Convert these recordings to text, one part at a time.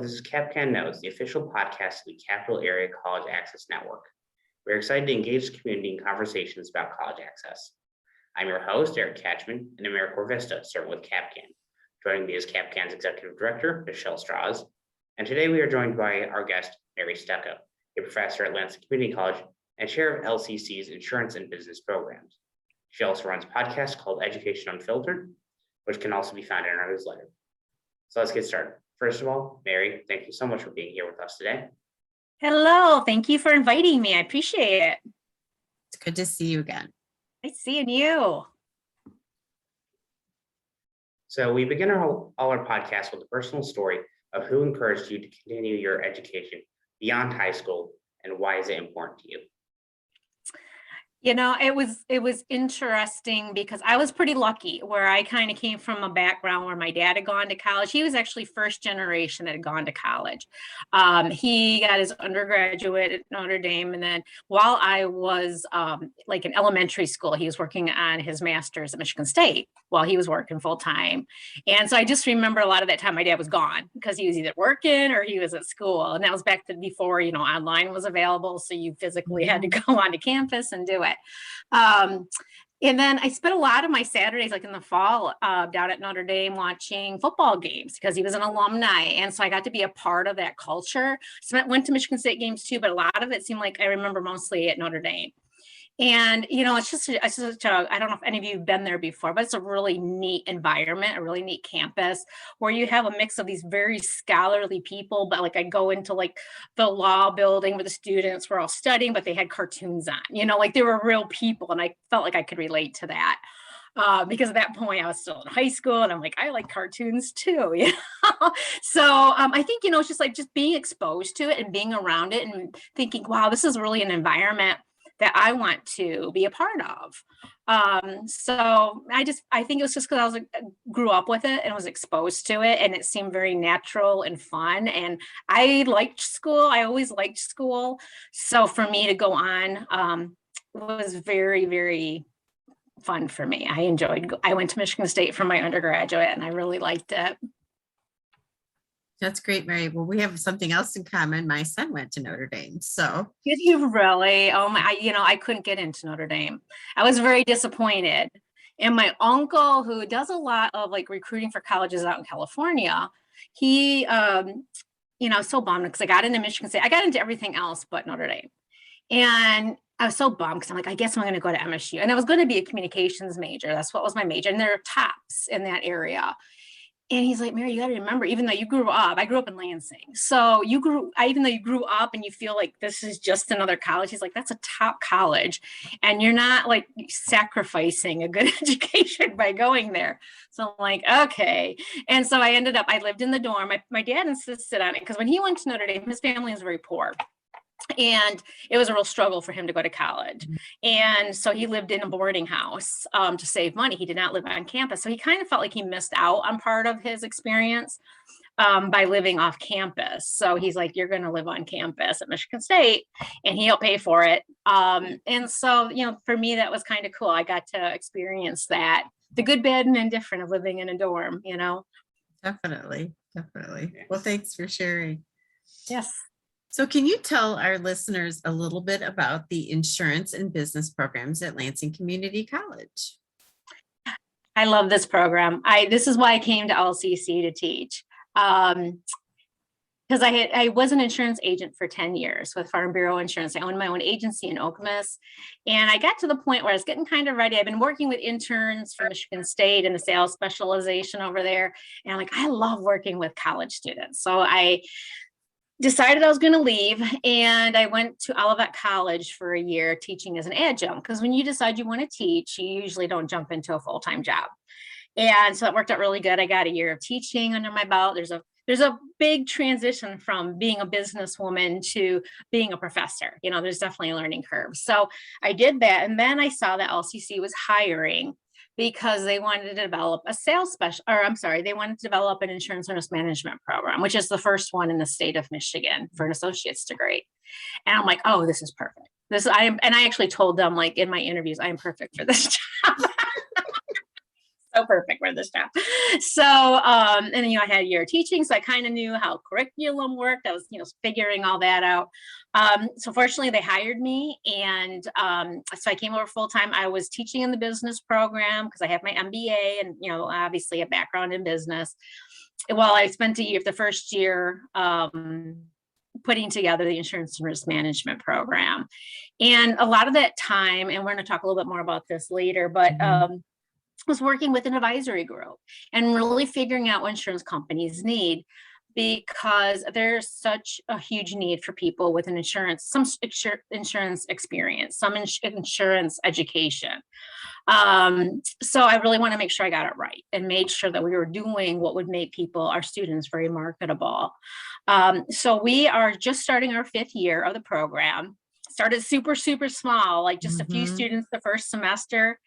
this is CapCAN Notes, the official podcast of the Capital Area College Access Network. We're excited to engage the community in conversations about college access. I'm your host, Eric Catchman, and AmeriCorps Vista, serving with CapCAN. Joining me is CapCAN's Executive Director, Michelle Strauss, and today we are joined by our guest, Mary Stucko, a professor at Lansing Community College and chair of LCC's Insurance and Business Programs. She also runs a podcast called Education Unfiltered, which can also be found in our newsletter. So let's get started. First of all, Mary, thank you so much for being here with us today. Hello, thank you for inviting me. I appreciate it. It's good to see you again. Nice seeing you. So we begin all our podcasts with a personal story of who encouraged you to continue your education beyond high school and why is it important to you? You know, it was interesting because I was pretty lucky where I kind of came from a background where my dad had gone to college. He was actually first generation that had gone to college. He got his undergraduate at Notre Dame. And then while I was like in elementary school, he was working on his master's at Michigan State while he was working full time. And so I just remember a lot of that time my dad was gone because he was either working or he was at school. And that was back to before, online was available. So you physically had to go onto campus and do it. And then I spent a lot of my Saturdays, like in the fall, down at Notre Dame watching football games because he was an alumni. And so I got to be a part of that culture. So I went to Michigan State games too, but a lot of it seemed like I remember mostly at Notre Dame. And, it's just I don't know if any of you have been there before, but it's a really neat environment, a really neat campus where you have a mix of these very scholarly people. But like I go into like the law building where the students were all studying, but they had cartoons on, like they were real people. And I felt like I could relate to that. Because at that point I was still in high school and I'm like, I like cartoons too, So I think, it's just being exposed to it and being around it and thinking, wow, this is really an environment that I want to be a part of. So I think it was just because I grew up with it and was exposed to it and it seemed very natural and fun. And I liked school. I always liked school. So for me to go on was very, very fun for me. I went to Michigan State for my undergraduate and I really liked it. That's great, Mary. Well, we have something else in common. My son went to Notre Dame. So did you really? Oh my, I couldn't get into Notre Dame. I was very disappointed. And my uncle, who does a lot of like recruiting for colleges out in California, he, I was so bummed because I got into Michigan State. I got into everything else but Notre Dame. And I was so bummed because I'm like, I guess I'm going to go to MSU. And I was going to be a communications major. That's what was my major. And there are tops in that area. And he's like, Mary, you got to remember, even though you grew up, I grew up in Lansing. So even though you grew up and you feel like this is just another college, he's like, that's a top college. And you're not like sacrificing a good education by going there. So I'm like, okay. And so I lived in the dorm. My dad insisted on it because when he went to Notre Dame, his family was very poor. And it was a real struggle for him to go to college. And so he lived in a boarding house to save money. He did not live on campus. So he kind of felt like he missed out on part of his experience by living off campus. So he's like, you're going to live on campus at Michigan State, and he'll pay for it. And so, for me, that was kind of cool. I got to experience that, the good, bad, and indifferent of living in a dorm, Definitely. Well, thanks for sharing. Yes. So can you tell our listeners a little bit about the insurance and business programs at Lansing Community College? I love this program. This is why I came to LCC to teach. Because I was an insurance agent for 10 years with Farm Bureau Insurance. I owned my own agency in Okemos. And I got to the point where I was getting kind of ready. I've been working with interns from Michigan State in the sales specialization over there. And I love working with college students. So I decided I was going to leave, and I went to Olivet College for a year teaching as an adjunct, because when you decide you want to teach, you usually don't jump into a full-time job. And so it worked out really good. I got a year of teaching under my belt. There's a big transition from being a businesswoman to being a professor. There's definitely a learning curve. So I did that, and then I saw that LCC was hiring because they wanted to develop they wanted to develop an insurance and risk management program, which is the first one in the state of Michigan for an associate's degree. And I'm like, oh, this is perfect. And I actually told them, like in my interviews, I am perfect for this job. So perfect for this job. So, and then, I had a year of teaching, so I kind of knew how curriculum worked. I was, figuring all that out. So fortunately they hired me, and so I came over full time. I was teaching in the business program because I have my MBA and, obviously a background in business. Well, I spent the first year, putting together the insurance and risk management program. And a lot of that time, and we're going to talk a little bit more about this later, but, was working with an advisory group and really figuring out what insurance companies need, because there's such a huge need for people with an some insurance experience, some insurance education. So I really want to make sure I got it right and made sure that we were doing what would make our students very marketable. So we are just starting our 5th year of the program. Started super, super small, like just a few students the first semester.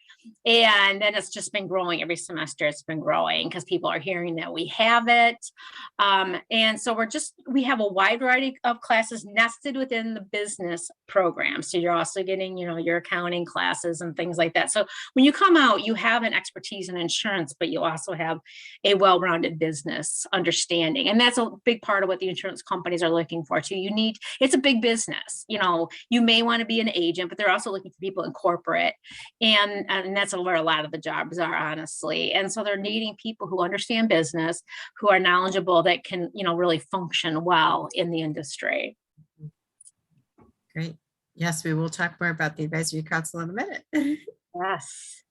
And then it's just been growing every semester. It's been growing because people are hearing that we have it. And so we have a wide variety of classes nested within the business program. So you're also getting, your accounting classes and things like that. So when you come out, you have an expertise in insurance, but you also have a well-rounded business understanding. And that's a big part of what the insurance companies are looking for too. It's a big business. You may want to be an agent, but they're also looking for people in corporate. And that's where a lot of the jobs are, honestly. And so they're needing people who understand business, who are knowledgeable, that can, really function well in the industry. Great. Yes, we will talk more about the advisory council in a minute. Yes.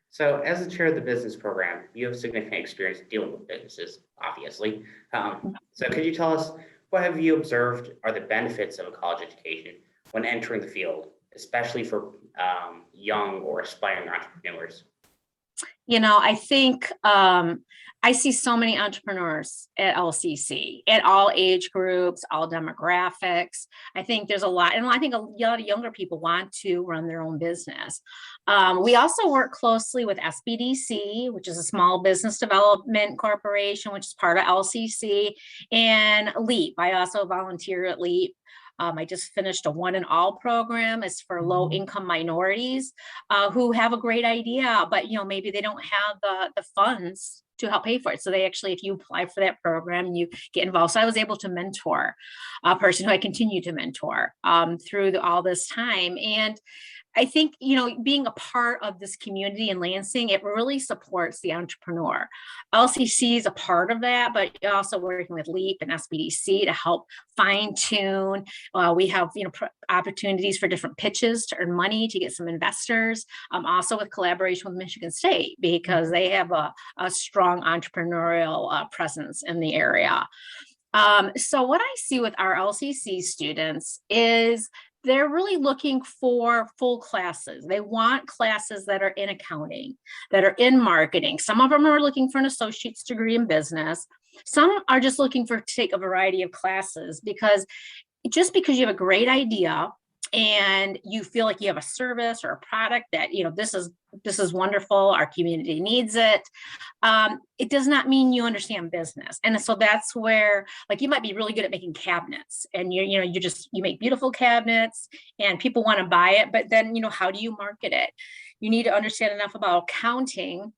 So as the chair of the business program, you have significant experience dealing with businesses, obviously. So could you tell us, what have you observed are the benefits of a college education when entering the field, especially for young or aspiring entrepreneurs? I think I see so many entrepreneurs at LCC, at all age groups, all demographics. I think there's a lot, and I think a lot of younger people want to run their own business. We also work closely with SBDC, which is a small business development corporation, which is part of LCC, and LEAP. I also volunteer at LEAP. I just finished a One and All program. It's for low income minorities who have a great idea, but maybe they don't have the funds to help pay for it. So they actually, if you apply for that program and you get involved. So I was able to mentor a person who I continue to mentor through all this time. And I think, being a part of this community in Lansing, it really supports the entrepreneur. LCC is a part of that, but also working with LEAP and SBDC to help fine tune. We have, opportunities for different pitches to earn money, to get some investors. Also with collaboration with Michigan State, because they have a strong entrepreneurial presence in the area. So what I see with our LCC students is they're really looking for full classes. They want classes that are in accounting, that are in marketing. Some of them are looking for an associate's degree in business. Some are just looking to take a variety of classes, because just because you have a great idea and you feel like you have a service or a product that, this is wonderful, our community needs it. It does not mean you understand business. And so that's where, like, you might be really good at making cabinets, and you make beautiful cabinets and people want to buy it, but then, how do you market it? You need to understand enough about accounting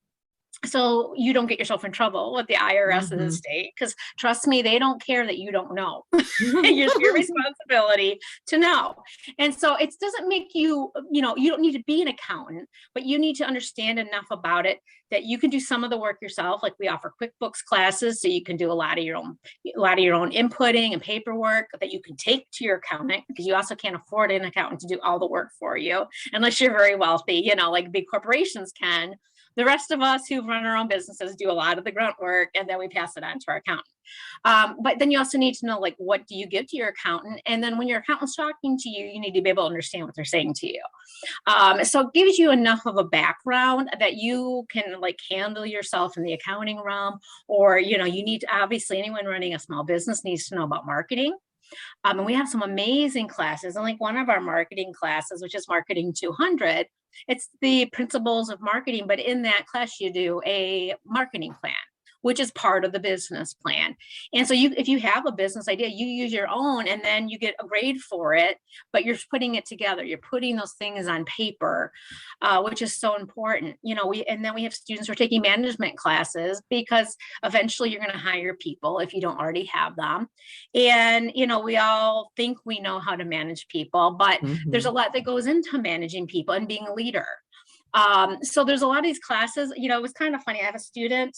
so you don't get yourself in trouble with the IRS of the state, because trust me, they don't care that you don't know. It's your responsibility to know. And so it doesn't make you, you don't need to be an accountant, but you need to understand enough about it that you can do some of the work yourself. Like, we offer QuickBooks classes, so you can do a lot of your own inputting and paperwork that you can take to your accountant, because you also can't afford an accountant to do all the work for you unless you're very wealthy, like big corporations can. The rest of us who run our own businesses do a lot of the grunt work, and then we pass it on to our accountant. But then you also need to know, like, what do you give to your accountant? And then when your accountant's talking to you, you need to be able to understand what they're saying to you. So it gives you enough of a background that you can, like, handle yourself in the accounting realm. Or, you need to, obviously, anyone running a small business needs to know about marketing. And we have some amazing classes. And like one of our marketing classes, which is Marketing 200, it's the principles of marketing. But in that class, you do a marketing plan. which is part of the business plan. And so if you have a business idea, you use your own and then you get a grade for it, but you're putting it together. You're putting those things on paper, which is so important. And then we have students who are taking management classes because eventually you're going to hire people if you don't already have them. And, we all think we know how to manage people, but there's a lot that goes into managing people and being a leader. So there's a lot of these classes. It was kind of funny. I have a student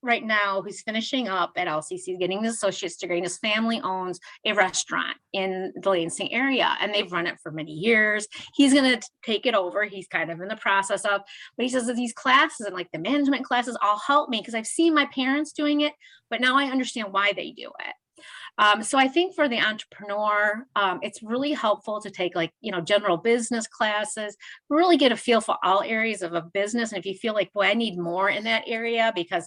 right now who's finishing up at LCC, getting his associate's degree, and his family owns a restaurant in the Lansing area, and they've run it for many years. He's going to take it over. He's kind of in the process of, but he says that these classes and like the management classes all help me because I've seen my parents doing it, but now I understand why they do it. So I think for the entrepreneur, it's really helpful to take general business classes, really get a feel for all areas of a business. And if you feel like, boy, I need more in that area because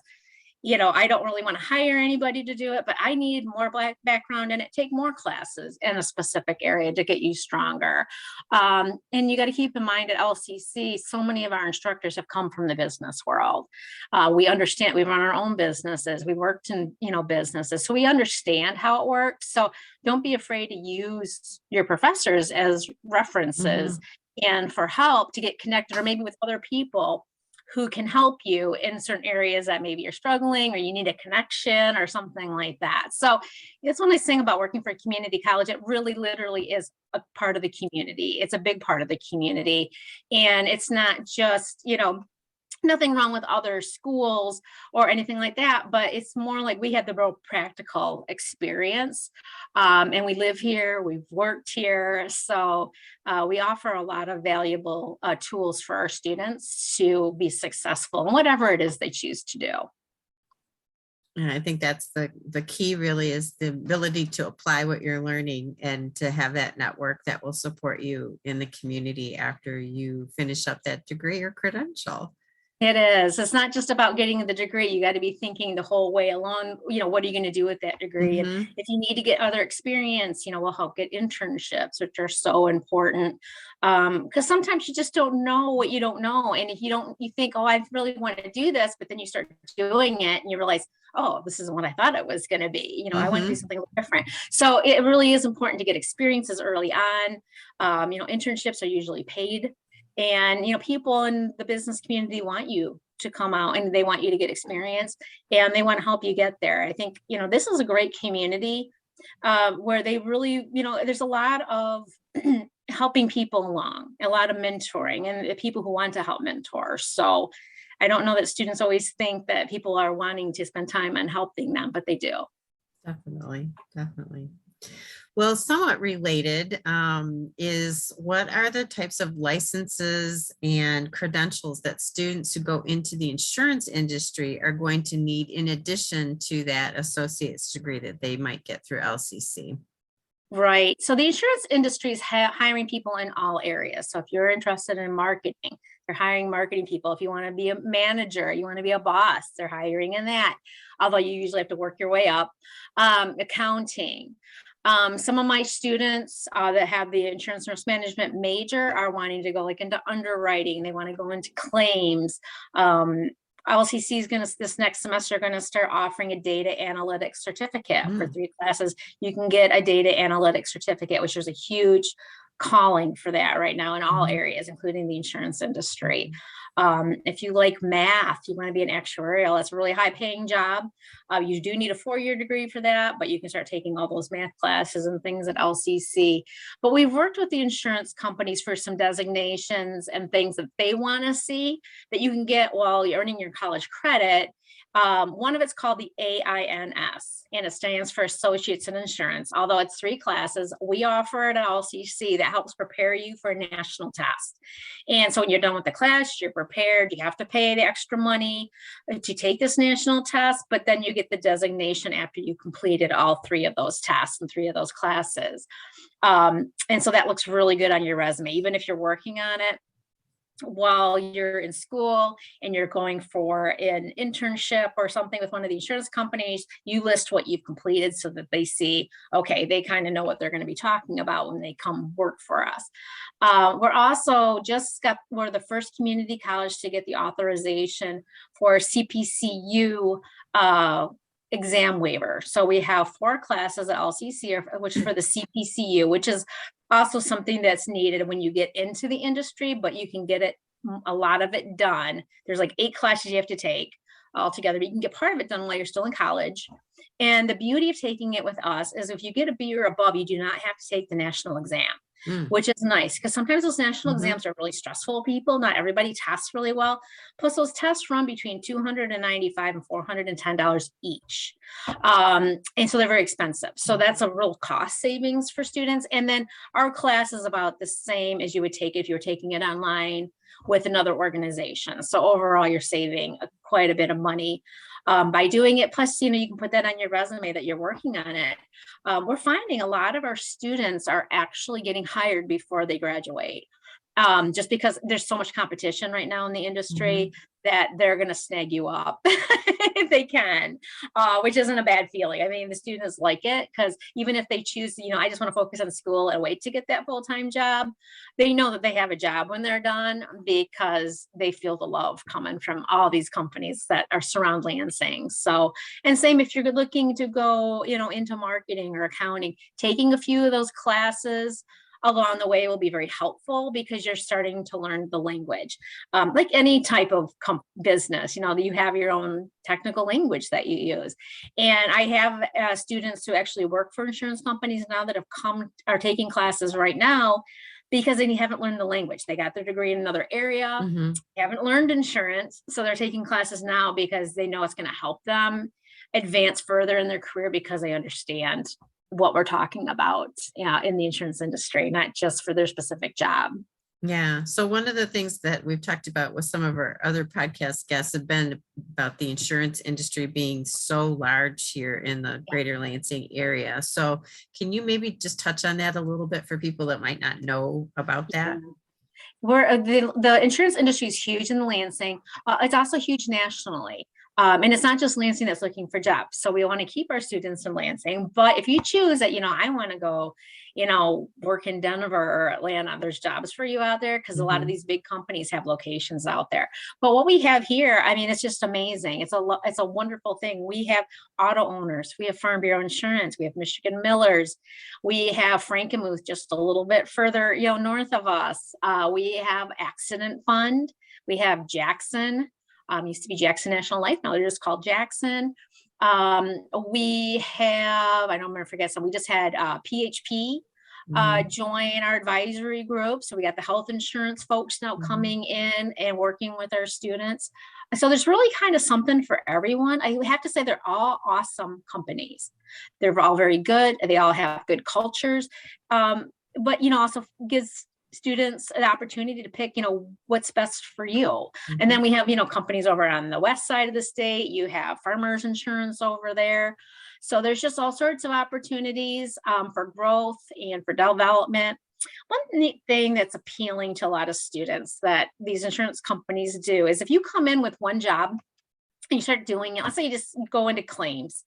I don't really want to hire anybody to do it, but I need more background in it. Take more classes in a specific area to get you stronger. And you got to keep in mind at LCC, so many of our instructors have come from the business world. We understand, we run our own businesses. We worked in, businesses. So we understand how it works. So don't be afraid to use your professors as references and for help to get connected, or maybe with other people who can help you in certain areas that maybe you're struggling or you need a connection or something like that. So that's one nice thing about working for a community college. It really literally is a part of the community. It's a big part of the community. And it's not just, nothing wrong with other schools or anything like that, but it's more like we had the real practical experience. And we live here, we've worked here. So we offer a lot of valuable tools for our students to be successful in whatever it is they choose to do. And I think that's the key really is the ability to apply what you're learning and to have that network that will support you in the community after you finish up that degree or credential. It is. It's not just about getting the degree. You got to be thinking the whole way along, what are you going to do with that degree? And if you need to get other experience, we'll help get internships, which are so important. Because sometimes you just don't know what you don't know. And if you think, oh, I really want to do this, but then you start doing it and you realize, oh, this isn't what I thought it was going to be. I want to do something different. So it really is important to get experiences early on. Internships are usually paid. And, people in the business community want you to come out and they want you to get experience and they want to help you get there. I think, this is a great community where they really, there's a lot of helping people along, a lot of mentoring and people who want to help mentor. So I don't know that students always think that people are wanting to spend time on helping them, but they do. Definitely. Well, somewhat related is what are the types of licenses and credentials that students who go into the insurance industry are going to need in addition to that associate's degree that they might get through LCC? Right. So the insurance industry is hiring people in all areas. So if you're interested in marketing, they're hiring marketing people. If you want to be a manager, you want to be a boss, they're hiring in that. Although you usually have to work your way up. Accounting. Some of my students that have the insurance nurse management major are wanting to go into underwriting. They want to go into claims. LCC is this next semester going to start offering a data analytics certificate for 3 classes. You can get a data analytics certificate, which is a huge calling for that right now in all areas, including the insurance industry. If you like math, you want to be an actuarial, that's a really high paying job. You do need a 4-year degree for that, but you can start taking all those math classes and things at LCC. But we've worked with the insurance companies for some designations and things that they want to see that you can get while you're earning your college credit. One of it's called the AINS, and it stands for Associates in Insurance. Although it's 3 classes, we offer it at LCC that helps prepare you for a national test. And so when you're done with the class, you're prepared. You have to pay the extra money to take this national test, but then you get the designation after you completed all 3 of those tests and 3 of those classes. And so that looks really good on your resume, even if you're working on it. while you're in school and you're going for an internship or something with one of the insurance companies, you list what you've completed so that they see, okay, they kind of know what they're going to be talking about when they come work for us. We're the first community college to get the authorization for CPCU exam waiver. So we have 4 classes at LCC, which is for the CPCU, which is also something that's needed when you get into the industry, but you can get a lot of it done. There's like 8 classes you have to take altogether, but you can get part of it done while you're still in college. And the beauty of taking it with us is if you get a B or above, you do not have to take the national exam. Which is nice because sometimes those national exams are really stressful to people. Not everybody tests really well. Plus those tests run between $295 and $410 each. And so they're very expensive. So that's a real cost savings for students. And then our class is about the same as you would take if you were taking it online with another organization. So overall, you're saving quite a bit of money by doing it. Plus, you can put that on your resume that you're working on it. We're finding a lot of our students are actually getting hired before they graduate. Just because there's so much competition right now in the industry that they're going to snag you up if they can, which isn't a bad feeling. I mean, the students like it because even if they choose, I just want to focus on school and wait to get that full-time job, they know that they have a job when they're done because they feel the love coming from all these companies that are surround Lansing. So, and same if you're looking to go, into marketing or accounting, taking a few of those classes along the way will be very helpful because you're starting to learn the language. Like any type of business, you have your own technical language that you use. And I have students who actually work for insurance companies now that are taking classes right now because they haven't learned the language. They got their degree in another area, haven't learned insurance. So they're taking classes now because they know it's going to help them advance further in their career because they understand what we're talking about in the insurance industry, not just for their specific job. Yeah. So one of the things that we've talked about with some of our other podcast guests have been about the insurance industry being so large here in the greater Lansing area. So can you maybe just touch on that a little bit for people that might not know about that? The insurance industry is huge in Lansing. It's also huge nationally. And it's not just Lansing that's looking for jobs. So we want to keep our students in Lansing. But if you choose that, I want to go, work in Denver or Atlanta, there's jobs for you out there because a lot of these big companies have locations out there. But what we have here, I mean, it's just amazing. It's a wonderful thing. We have auto owners. We have Farm Bureau Insurance. We have Michigan Millers. We have Frankenmuth just a little bit further, north of us. We have Accident Fund. We have Jackson. Used to be Jackson National Life. Now they're just called Jackson. We have, I don't remember, forget some. We just had PHP join our advisory group. So we got the health insurance folks now coming in and working with our students. So there's really kind of something for everyone. I have to say they're all awesome companies. They're all very good. They all have good cultures. But, also gives students an opportunity to pick, what's best for you. And then we have, companies over on the west side of the state. You have Farmers Insurance over there. So there's just all sorts of opportunities for growth and for development. One neat thing that's appealing to a lot of students that these insurance companies do is if you come in with one job and you start doing it, let's say you just go into claims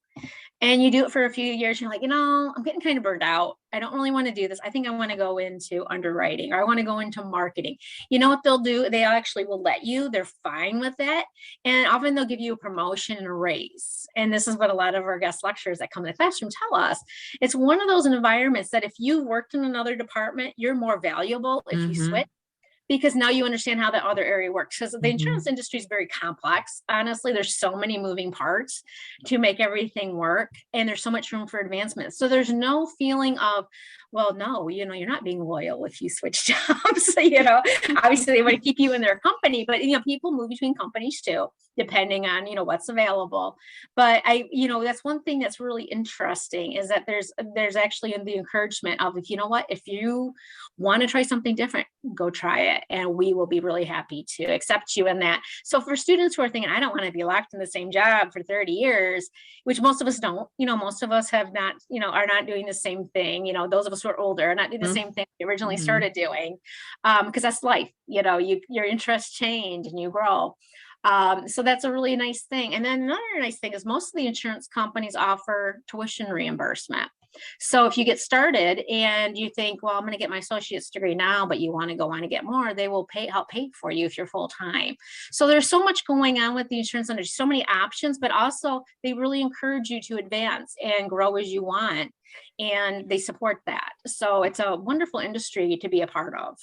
and you do it for a few years, you're like, I'm getting kind of burned out. I don't really want to do this. I think I want to go into underwriting or I want to go into marketing. You know what they'll do? They actually will let you. They're fine with that. And often they'll give you a promotion and a raise. And this is what a lot of our guest lecturers that come to the classroom tell us. It's one of those environments that if you've worked in another department, you're more valuable if you switch. Because now you understand how that other area works. Because the insurance industry is very complex. Honestly, there's so many moving parts to make everything work. And there's so much room for advancement. So there's no feeling of, well, no, you're not being loyal if you switch jobs. Obviously they want to keep you in their company, but people move between companies too, depending on, what's available. But that's one thing that's really interesting is that there's actually the encouragement of, if you want to try something different, go try it. And we will be really happy to accept you in that. So for students who are thinking, I don't want to be locked in the same job for 30 years, which most of us don't, most of us have not, are not doing the same thing. Those of us us who are older and not do the Mhm. same thing we originally Mhm. started doing. Because that's life, your interests change and you grow. So that's a really nice thing. And then another nice thing is most of the insurance companies offer tuition reimbursement. So if you get started and you think, well, I'm going to get my associate's degree now, but you want to go on and get more, they will help pay for you if you're full time. So there's so much going on with the insurance industry, so many options, but also they really encourage you to advance and grow as you want. And they support that. So it's a wonderful industry to be a part of.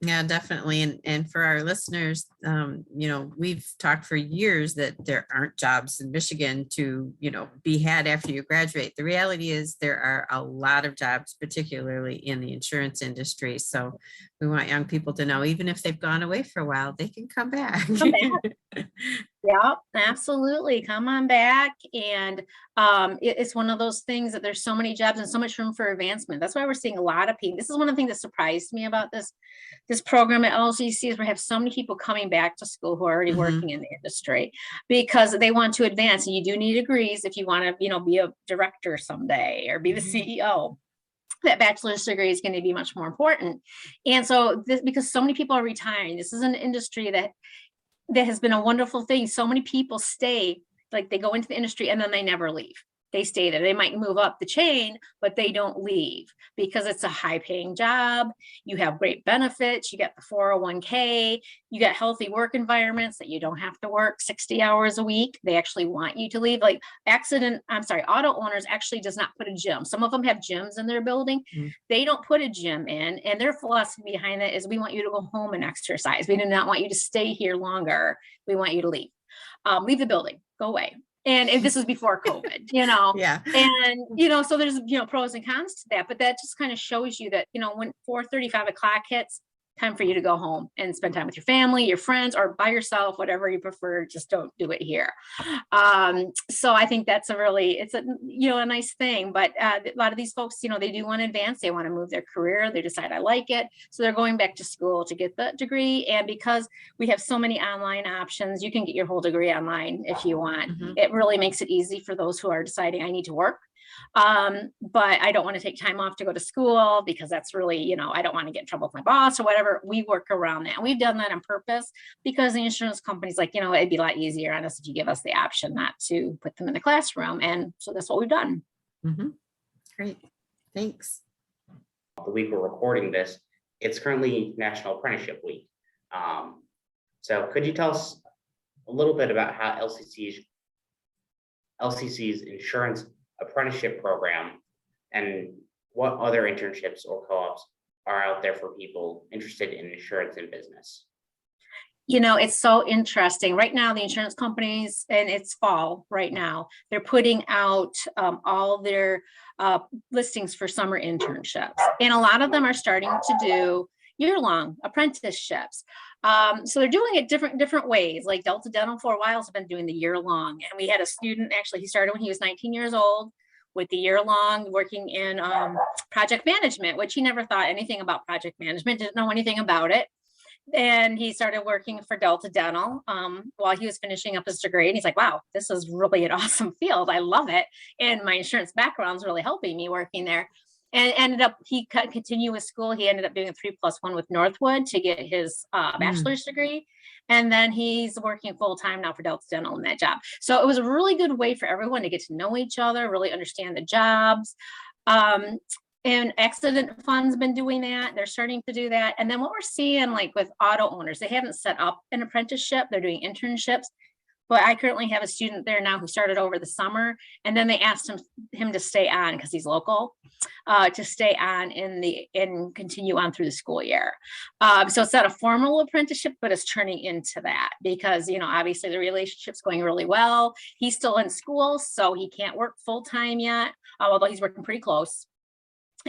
Yeah, definitely. And for our listeners, we've talked for years that there aren't jobs in Michigan to, be had after you graduate. The reality is there are a lot of jobs, particularly in the insurance industry. So we want young people to know, even if they've gone away for a while, they can come back. Come back. Yeah, absolutely. Come on back. And it's one of those things that there's so many jobs and so much room for advancement. That's why we're seeing a lot of people. This is one of the things that surprised me about this program at LCC is we have so many people coming back to school who are already Mhm. working in the industry because they want to advance. And you do need degrees if you want to, be a director someday or be the Mhm. CEO. That bachelor's degree is going to be much more important. And so because so many people are retiring, this is an industry that has been a wonderful thing. So many people stay, like they go into the industry and then they never leave. They stay there. They might move up the chain, but they don't leave because it's a high paying job. You have great benefits. You get the 401k. You get healthy work environments that you don't have to work 60 hours a week. They actually want you to leave. Like auto owners actually does not put a gym. Some of them have gyms in their building. Mhm. They don't put a gym in. And their philosophy behind that is we want you to go home and exercise. We do not want you to stay here longer. We want you to leave. Leave the building, go away. And this was before COVID, Yeah. and, so there's, pros and cons to that, but that just kind of shows you that, when 4:30, 5 o'clock hits, time for you to go home and spend time with your family, your friends, or by yourself, whatever you prefer, just don't do it here. So I think that's it's a nice thing, but a lot of these folks, they do want to advance. They want to move their career. They decide I like it. So they're going back to school to get the degree. And because we have so many online options, you can get your whole degree online if you want. Mhm. It really makes it easy for those who are deciding I need to work. But I don't want to take time off to go to school because that's really, I don't want to get in trouble with my boss or whatever. We work around that. And we've done that on purpose because the insurance company's like, it'd be a lot easier on us if you give us the option not to put them in the classroom. And so that's what we've done. Mhm. Great. Thanks. The week we're recording this, it's currently National Apprenticeship Week. So could you tell us a little bit about how LCC's insurance apprenticeship program and what other internships or co-ops are out there for people interested in insurance and business? It's so interesting. Right now, the insurance companies, and it's fall right now, they're putting out all their listings for summer internships. And a lot of them are starting to do year-long apprenticeships. So they're doing it different ways. Like Delta Dental for a while has been doing the year-long. And we had a student, actually, he started when he was 19 years old with the year-long working in project management, which he never thought anything about project management, didn't know anything about it. And he started working for Delta Dental while he was finishing up his degree. And he's like, wow, this is really an awesome field. I love it. And my insurance background is really helping me working there. And he continued with school. He ended up doing a 3+1 with Northwood to get his bachelor's degree. And then he's working full time now for Delta Dental in that job. So it was a really good way for everyone to get to know each other, really understand the jobs. And accident fund's been doing that. They're starting to do that. And then what we're seeing, like with auto owners, they haven't set up an apprenticeship. They're doing internships. But I currently have a student there now who started over the summer. And then they asked him to stay on because he's local, to stay on and continue on through the school year. So it's not a formal apprenticeship, but it's turning into that because, obviously the relationship's going really well. He's still in school, so he can't work full time yet, although he's working pretty close.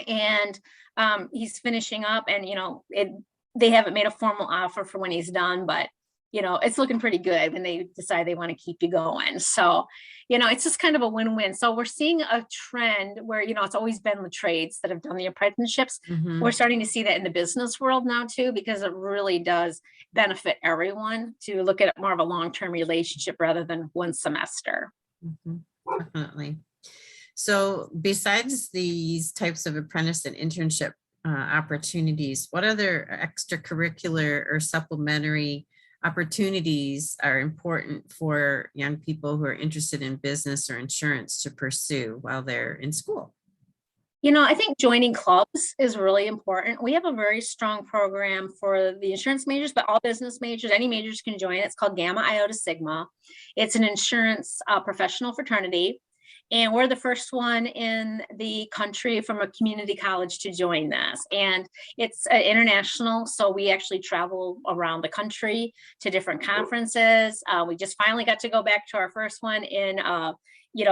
And he's finishing up and, they haven't made a formal offer for when he's done, but, it's looking pretty good when they decide they want to keep you going. So, it's just kind of a win-win. So we're seeing a trend where, it's always been the trades that have done the apprenticeships. Mhm. We're starting to see that in the business world now too, because it really does benefit everyone to look at more of a long-term relationship rather than one semester. Mhm. Definitely. So besides these types of apprentice and internship opportunities, what other extracurricular or supplementary opportunities are important for young people who are interested in business or insurance to pursue while they're in school? I think joining clubs is really important. We have a very strong program for the insurance majors, but all business majors, any majors can join. It's called Gamma Iota Sigma. It's an insurance professional fraternity. And we're the first one in the country from a community college to join this. And it's international. So we actually travel around the country to different conferences. We just finally got to go back to our first one in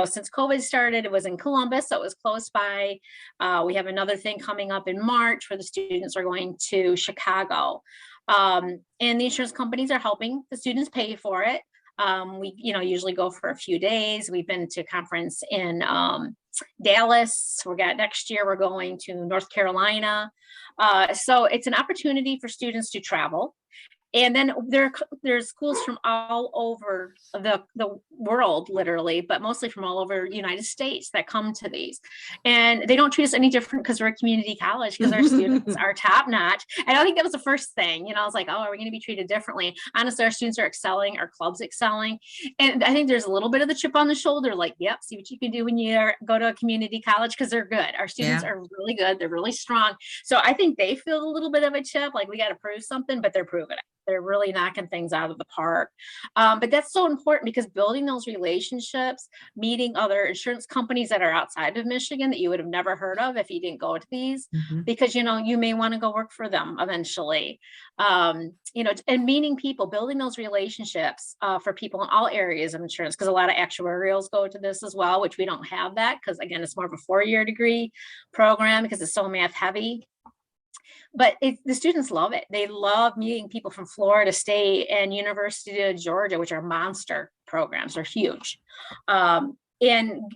since COVID started. It was in Columbus, so it was close by. We have another thing coming up in March where the students are going to Chicago. And the insurance companies are helping the students pay for it. We usually go for a few days. We've been to a conference in Dallas. Next year, we're going to North Carolina. So it's an opportunity for students to travel. And then there's schools from all over the world, literally, but mostly from all over the United States that come to these. And they don't treat us any different because we're a community college, because our students are top notch. And I think that was the first thing, I was like, oh, are we going to be treated differently? Honestly, our students are excelling, our club's excelling. And I think there's a little bit of the chip on the shoulder, like, yep, see what you can do when you go to a community college, because they're good. Our students are really good. They're really strong. So I think they feel a little bit of a chip, like we got to prove something, but they're proving it. They're really knocking things out of the park. But that's so important, because building those relationships, meeting other insurance companies that are outside of Michigan that you would have never heard of if you didn't go to these, because, you may want to go work for them eventually. And meeting people, building those relationships for people in all areas of insurance, because a lot of actuarials go to this as well, which we don't have that, because again, it's more of a 4-year degree program because it's so math heavy. But the students love it. They love meeting people from Florida State and University of Georgia, which are monster programs. They're huge. And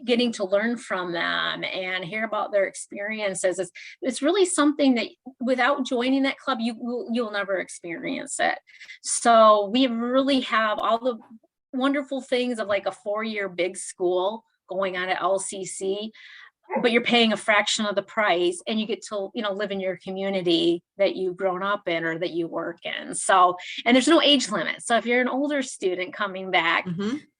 getting to learn from them and hear about their experiences. It's really something that without joining that club, you'll never experience it. So we really have all the wonderful things of like a 4-year big school going on at LCC, but you're paying a fraction of the price, and you get to, live in your community that you've grown up in or that you work in. So, and there's no age limit. So if you're an older student coming back,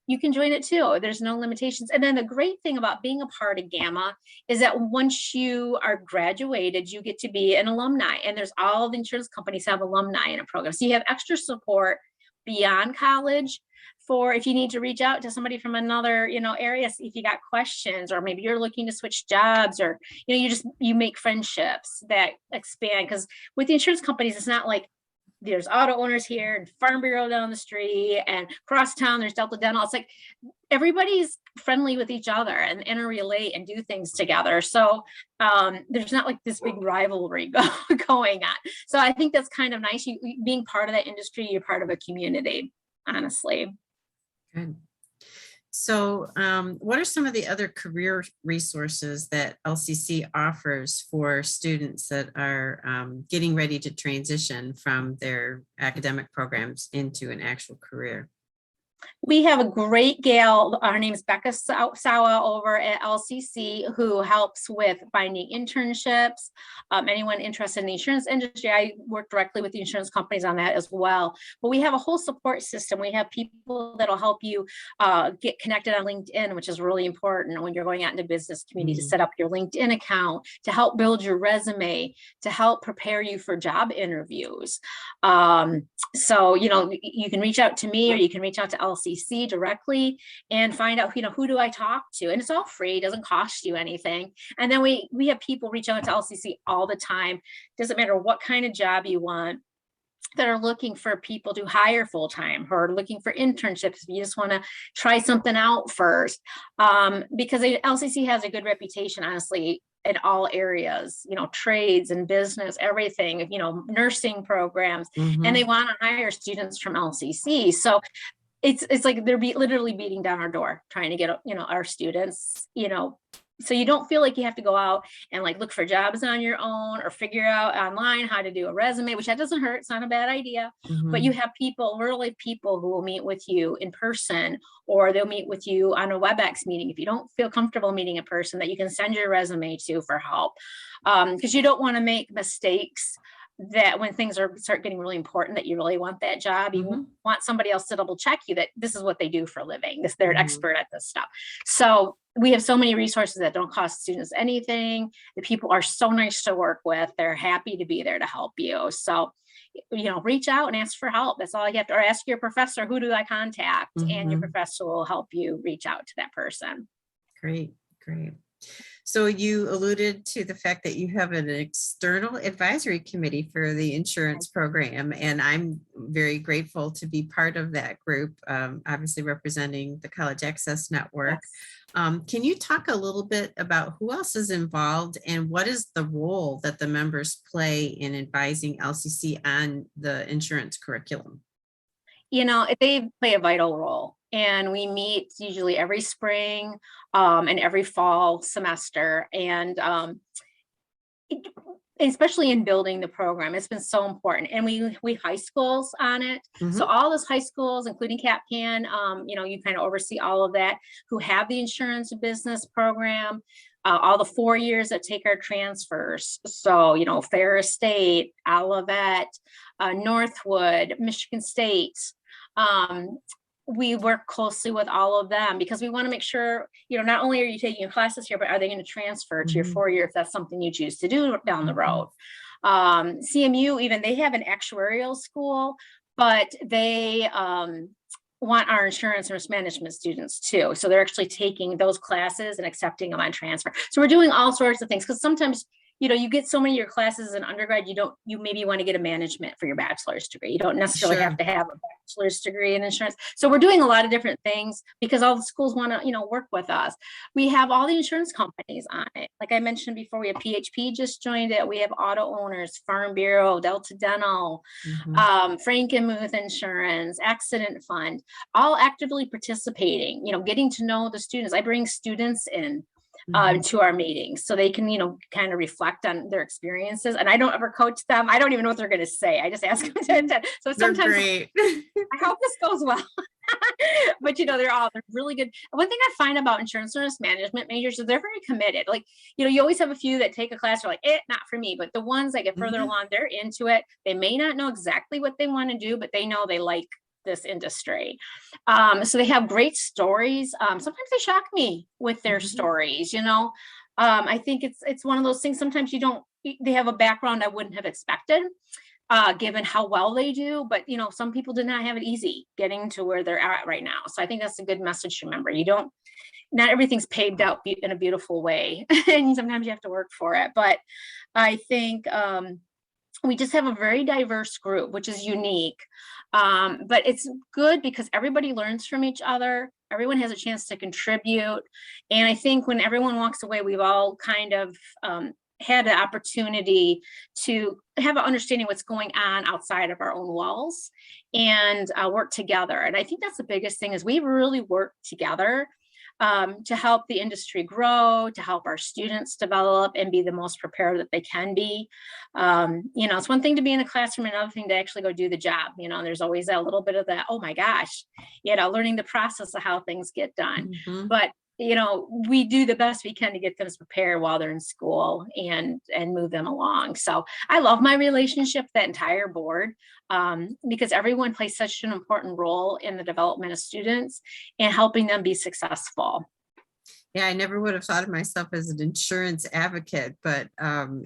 you can join it too. There's no limitations. And then the great thing about being a part of Gamma is that once you are graduated, you get to be an alumni, and there's all the insurance companies have alumni in a program. So you have extra support beyond college for if you need to reach out to somebody from another, area, if you got questions, or maybe you're looking to switch jobs, or, you make friendships that expand. Because with the insurance companies, it's not like there's auto owners here and Farm Bureau down the street and across town, there's Delta Dental. It's like everybody's friendly with each other and interrelate and do things together. So there's not like this big rivalry going on. So I think that's kind of nice. You being part of that industry, you're part of a community, honestly. Good. So what are some of the other career resources that LCC offers for students that are getting ready to transition from their academic programs into an actual career? We have a great gal, her name is Becca Sawa over at LCC, who helps with finding internships. Anyone interested in the insurance industry, I work directly with the insurance companies on that as well. But we have a whole support system. We have people that'll help you get connected on LinkedIn, which is really important when you're going out into business community, to set up your LinkedIn account, to help build your resume, to help prepare you for job interviews. So, you can reach out to me, or you can reach out to LCC directly and find out, who do I talk to? And it's all free, it doesn't cost you anything. And then we have people reach out to LCC all the time. Doesn't matter what kind of job you want, that are looking for people to hire full-time, or looking for internships if you just want to try something out first. Because LCC has a good reputation, honestly, in all areas, trades and business, everything, nursing programs, and they want to hire students from LCC. So it's like they're literally beating down our door trying to get, our students, so you don't feel like you have to go out and like look for jobs on your own or figure out online how to do a resume, which that doesn't hurt. It's not a bad idea. But you have people, literally people who will meet with you in person, or they'll meet with you on a WebEx meeting. If you don't feel comfortable meeting a person, that you can send your resume to for help. Because you don't want to make mistakes that when things start getting really important, that you really want that job, you want somebody else to double check you that this is what they do for a living. They're an expert at this stuff. So we have so many resources that don't cost students anything. The people are so nice to work with. They're happy to be there to help you. So, reach out and ask for help. That's all you have to, or ask your professor, who do I contact? And your professor will help you reach out to that person. Great. So you alluded to the fact that you have an external advisory committee for the insurance program, and I'm very grateful to be part of that group, obviously representing the College Access Network. Yes. Can you talk a little bit about who else is involved and what is the role that the members play in advising LCC on the insurance curriculum? They play a vital role, and we meet usually every spring and every fall semester, and especially in building the program, it's been so important. And we high schools on it. So all those high schools, including CapCAN, you kind of oversee all of that, who have the insurance business program, all the 4 years that take our transfers. So, Ferris State, Olivet, Northwood, Michigan State. We work closely with all of them because we want to make sure, not only are you taking your classes here, but are they going to transfer to your 4 year if that's something you choose to do down the road. CMU, even, they have an actuarial school, but they want our insurance and risk management students too. So they're actually taking those classes and accepting them on transfer. So we're doing all sorts of things, because sometimes you get so many of your classes in undergrad, you maybe want to get a management for your bachelor's degree. You don't necessarily have to have a bachelor's degree in insurance. So we're doing a lot of different things because all the schools want to, work with us. We have all the insurance companies on it. Like I mentioned before, we have PHP just joined it. We have auto owners, Farm Bureau, Delta Dental, Frankenmuth Insurance, Accident Fund, all actively participating, getting to know the students. I bring students in to our meetings so they can, kind of reflect on their experiences. And I don't ever coach them. I don't even know what they're going to say. I just ask them to attend. So sometimes I hope this goes well. But they're really good. One thing I find about insurance and risk management majors is they're very committed. Like, you always have a few that take a class are like, not for me. But the ones that get further along, they're into it. They may not know exactly what they want to do, but they know they like this industry. So they have great stories. Sometimes they shock me with their stories, I think it's one of those things. Sometimes they have a background I wouldn't have expected, given how well they do, but some people did not have it easy getting to where they're at right now. So I think that's a good message to remember. Not everything's paved out in a beautiful way, and sometimes you have to work for it. But I think we just have a very diverse group, which is unique. But it's good because everybody learns from each other. Everyone has a chance to contribute. And I think when everyone walks away, we've all kind of had an opportunity to have an understanding what's going on outside of our own walls and work together. And I think that's the biggest thing is we really work together to help the industry grow, to help our students develop and be the most prepared that they can be. It's one thing to be in a classroom, another thing to actually go do the job. There's always a little bit of that, oh my gosh, learning the process of how things get done. But we do the best we can to get them prepared while they're in school and move them along. So I love my relationship, that entire board, because everyone plays such an important role in the development of students and helping them be successful. Yeah, I never would have thought of myself as an insurance advocate, but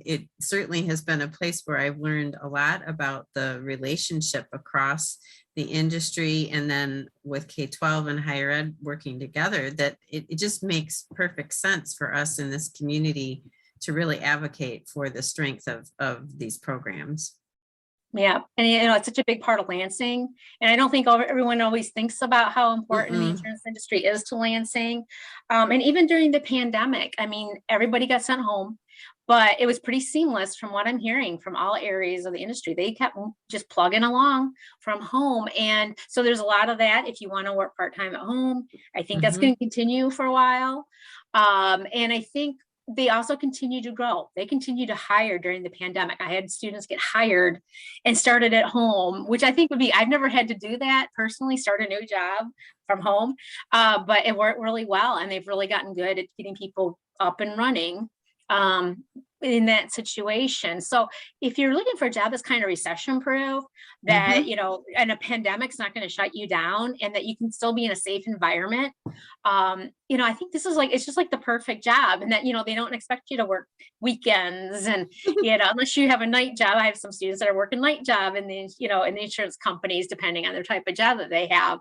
it certainly has been a place where I've learned a lot about the relationship across the industry, and then with K-12 and higher ed working together, that it just makes perfect sense for us in this community to really advocate for the strength of these programs. Yeah, and it's such a big part of Lansing, and I don't think everyone always thinks about how important the insurance industry is to Lansing. And even during the pandemic, everybody got sent home, but it was pretty seamless from what I'm hearing from all areas of the industry. They kept just plugging along from home, and so there's a lot of that. If you want to work part-time at home, I think that's going to continue for a while. And I think they also continue to grow. They continue to hire during the pandemic. I had students get hired and started at home, which I think would be, I've never had to do that personally, start a new job from home, but it worked really well. And they've really gotten good at getting people up and running in that situation. So if you're looking for a job that's kind of recession proof, that, you know, and a pandemic's not going to shut you down and that you can still be in a safe environment, you know, I think this is like, it's just like the perfect job, and that, you know, they don't expect you to work weekends and, you know, unless you have a night job. I have some students that are working night job in the, you know, in the insurance companies, depending on their type of job that they have.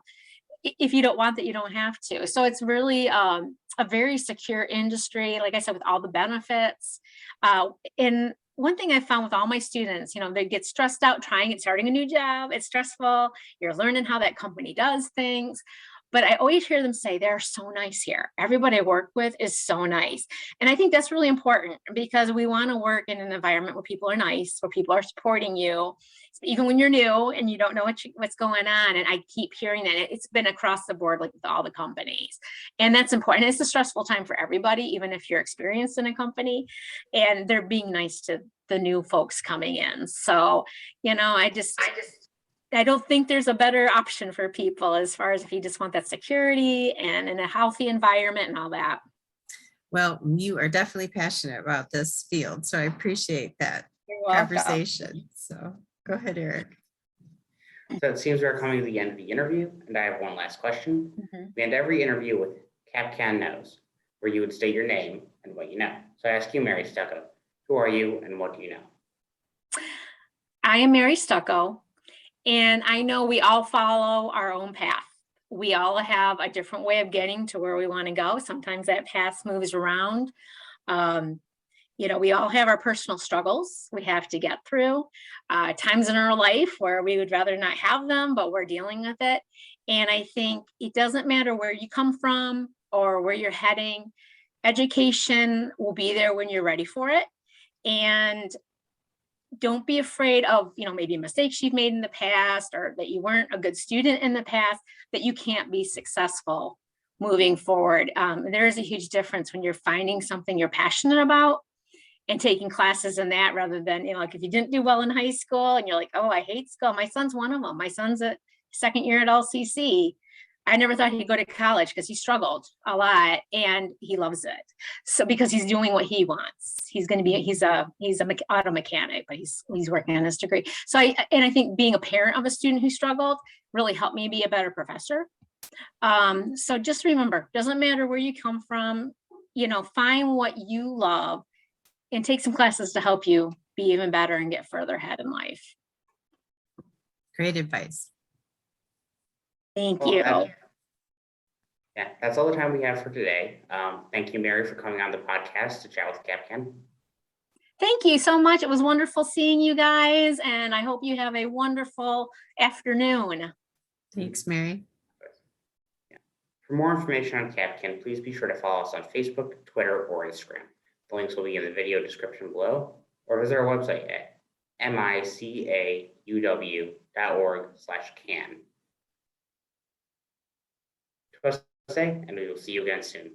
If you don't want that, you don't have to. So it's really a very secure industry, like I said, with all the benefits. And one thing I found with all my students, you know, they get stressed out starting a new job. It's stressful. You're learning how that company does things. But I always hear them say, they're so nice here. Everybody I work with is so nice. And I think that's really important, because we want to work in an environment where people are nice, where people are supporting you, even when you're new and you don't know what's going on. And I keep hearing that it's been across the board, like with all the companies. And that's important. It's a stressful time for everybody, even if you're experienced in a company, and they're being nice to the new folks coming in. So, you know, I don't think there's a better option for people, as far as if you just want that security and in a healthy environment and all that. Well, you are definitely passionate about this field, so I appreciate that You're welcome. conversation. So go ahead, Eric. So it seems we're coming to the end of the interview, and I have one last question. We end every interview with CapCAN Knows, where you would state your name and what you know. So I ask you, Mary Stucko, who are you and what do you know? I am Mary Stucko, and I know we all follow our own path. We all have a different way of getting to where we want to go. Sometimes that path moves around. You know, we all have our personal struggles we have to get through, times in our life where we would rather not have them, but we're dealing with it. And I think it doesn't matter where you come from or where you're heading. Education will be there when you're ready for it. And don't be afraid of, you know, maybe mistakes you've made in the past, or that you weren't a good student in the past, that you can't be successful moving forward. There is a huge difference when you're finding something you're passionate about and taking classes in that, rather than, you know, like if you didn't do well in high school and you're like, oh, I hate school. My son's one of them. My son's a second year at LCC. I never thought he'd go to college because he struggled a lot, and he loves it. So because he's doing what he wants, he's a auto mechanic, but he's working on his degree. So I think being a parent of a student who struggled really helped me be a better professor. So just remember, doesn't matter where you come from, you know, find what you love and take some classes to help you be even better and get further ahead in life. Great advice. Thank Well, you. Yeah, that's all the time we have for today. Thank you, Mary, for coming on the podcast to chat with CapCAN. Thank you so much. It was wonderful seeing you guys, and I hope you have a wonderful afternoon. Thanks, Mary. For more information on CapCAN, please be sure to follow us on Facebook, Twitter, or Instagram. The links will be in the video description below, or visit our website at micauw.org/can. And we will see you again soon.